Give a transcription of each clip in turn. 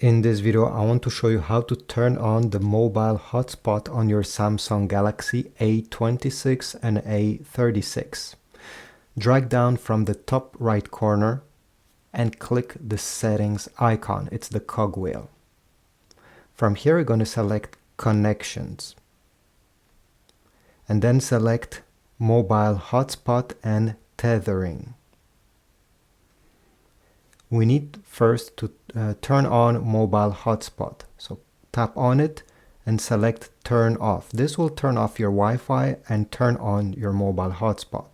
In this video, I want to show you how to turn on the mobile hotspot on your Samsung Galaxy A26 and A36. Drag down from the top right corner and click the settings icon. It's the cogwheel. From here, you're going to select connections and then select mobile hotspot and tethering. We need first to turn on mobile hotspot. So tap on it and select turn off. This will turn off your Wi-Fi and turn on your mobile hotspot.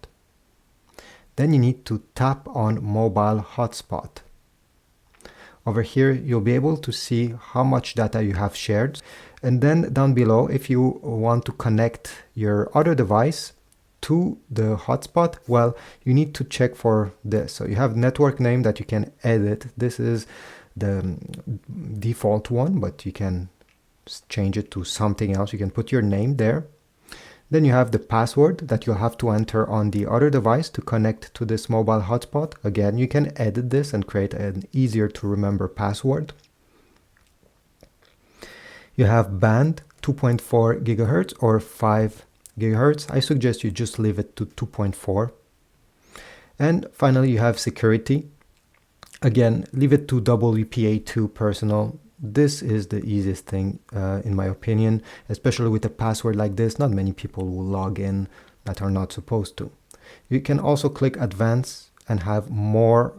Then you need to tap on mobile hotspot. Over here, you'll be able to see how much data you have shared. And then down below, if you want to connect your other device to the hotspot, well, you need to check for this. So you have network name that you can edit. This is the default one, but you can change it to something else. You can put your name there. Then you have the password that you'll have to enter on the other device to connect to this mobile hotspot. Again, you can edit this and create an easier to remember password. You have band 2.4 gigahertz or 5 gigahertz. I suggest you just leave it to 2.4. And finally, you have security. Again, leave it to WPA2 personal. This is the easiest thing, in my opinion, especially with a password like this. Not many people will log in that are not supposed to. You can also click advanced and have more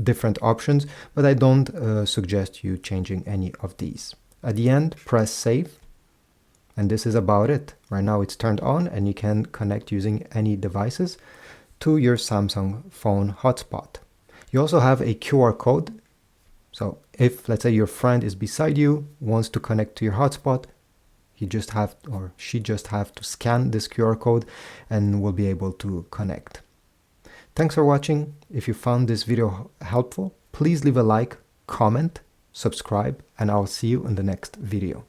different options, but I don't suggest you changing any of these. At the end, press save. And this is about it. Right now it's turned on and you can connect using any devices to your Samsung phone hotspot. You also have a QR code. So if, let's say, your friend is beside you, wants to connect to your hotspot, he just have or she just have to scan this QR code and will be able to connect. Thanks for watching. If you found this video helpful, please leave a like, comment, subscribe, and I'll see you in the next video.